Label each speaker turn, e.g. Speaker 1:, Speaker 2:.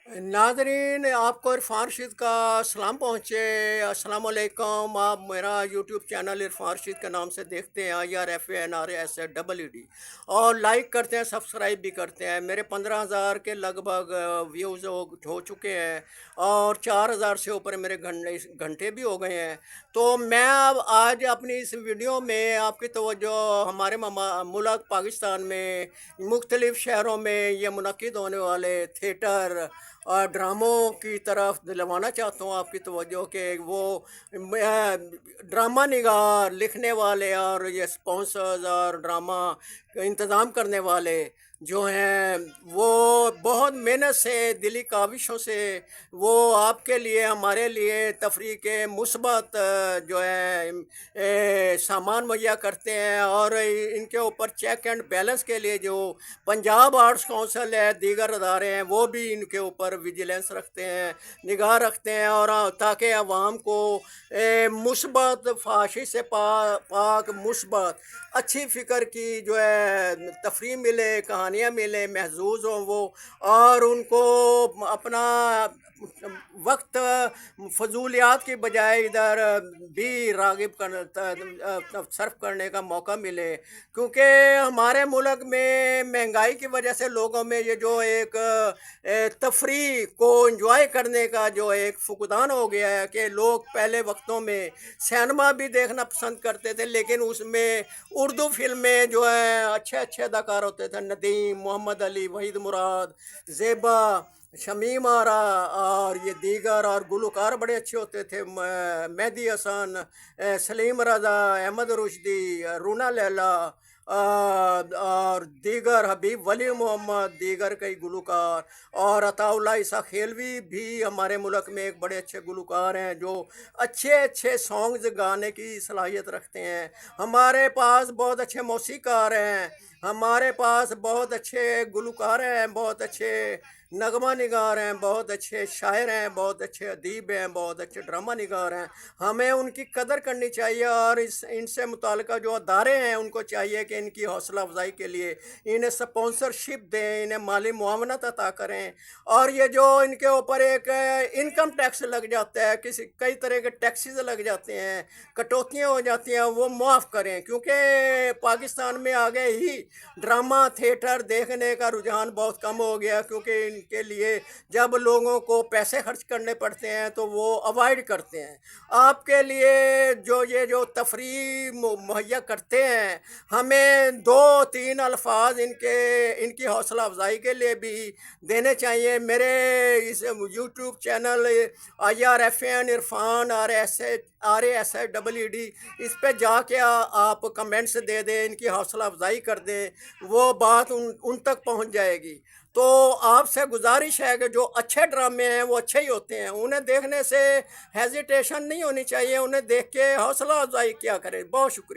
Speaker 1: नाजरीन, आपको इरफान रशीद का सलाम पहुँचे। अस्सलाम वालेकुम। आप मेरा यूट्यूब चैनल इरफान रशीद के नाम से देखते हैं, IRFANRSADD, और लाइक करते हैं, सब्सक्राइब भी करते हैं। मेरे 15,000 के लगभग व्यूज़ हो चुके हैं और 4,000 से ऊपर मेरे घंटे भी हो गए हैं। तो मैं अब आज अपनी इस वीडियो में आपकी तवज्जो हमारे मुल्क पाकिस्तान में मुख्तलिफ़ शहरों में ये मुनक्किद होने वाले थिएटर और ड्रामों की तरफ दिलवाना चाहता हूँ आपकी तवज्जो के वो ड्रामा निगार लिखने वाले और ये स्पॉन्सर्स और ड्रामा इंतज़ाम करने वाले जो हैं वो बहुत मेहनत से दिली काविशों से वो आपके लिए हमारे लिए तफरीह के मुस्बत जो है सामान मुहैया करते हैं। और इनके ऊपर चेक एंड बैलेंस के लिए जो पंजाब आर्ट्स काउंसिल है, दीगर अदारे हैं, वो भी इनके ऊपर विजिलेंस रखते हैं, निगाह रखते हैं, और ताकि आवाम को मुस्बत फाशी से पाक मुस्बत अच्छी फ़िक्र की जो है तफरीह मिले, कहानियाँ मिले, महजूज हों वो, और उनको अपना वक्त फजूलियात की बजाय इधर भी रागिब सर्फ करने का मौका मिले। क्योंकि हमारे मुल्क में महंगाई की वजह से लोगों में ये जो एक तफरीह को इंजॉय करने का जो एक फुकदान हो गया है कि लोग पहले वक्तों में सिनेमा भी देखना पसंद करते थे, लेकिन उसमें उर्दू फिल्में जो है अच्छे अच्छे अदाकार होते थे, नदीम, मोहम्मद अली, वहीद मुराद, ज़ेबा, शमीम आरा और ये दीगर, और गुलकार बड़े अच्छे होते थे, मेहदी हसन, सलीम रज़ा, अहमद रुश्दी, रूना लैला, और दीगर हबीब वली मोहम्मद, दीगर कई गुलकार, और अताउल्लाह ईसा खेलवी भी हमारे मुल्क में एक बड़े अच्छे गुलकार हैं जो अच्छे अच्छे सॉन्ग्स गाने की सलाहियत रखते हैं। हमारे पास बहुत अच्छे मौसीकार हैं, हमारे पास बहुत अच्छे गुलकार हैं, बहुत अच्छे नगमा निगार हैं, बहुत अच्छे शायर हैं, बहुत अच्छे अदीब हैं, बहुत अच्छे ड्रामा निगार हैं। हमें उनकी कदर करनी चाहिए, और इनसे मुताल्लिक़ जो अदारे हैं उनको चाहिए कि इनकी हौसला अफजाई के लिए इन्हें स्पॉन्सरशिप दें, इन्हें माली मुआवनत अता करें। और ये जो इनके ऊपर एक इनकम टैक्स लग जाता है, कई तरह के टैक्सेस लग जाते हैं, कटौतियाँ हो जाती हैं, वो मुआफ़ करें। क्योंकि पाकिस्तान में आगे ही ड्रामा थिएटर देखने का रुझान बहुत कम हो गया, क्योंकि के लिए जब लोगों को पैसे खर्च करने पड़ते हैं तो वो अवॉइड करते हैं। आपके लिए जो तफरीह मुहैया करते हैं, हमें 2-3 अल्फाज इनकी हौसला अफजाई के लिए भी देने चाहिए। मेरे इस YouTube channel IRFAN Irfan RASADD, इस पे जाके आप कमेंट्स दे दें, इनकी हौसला अफजाई कर दें, वो बात उन तक पहुंच जाएगी। तो आपसे गुजारिश है कि जो अच्छे ड्रामे हैं वो अच्छे ही होते हैं, उन्हें देखने से हेजिटेशन नहीं होनी चाहिए, उन्हें देख के हौसला अफजाई क्या करें। बहुत शुक्रिया।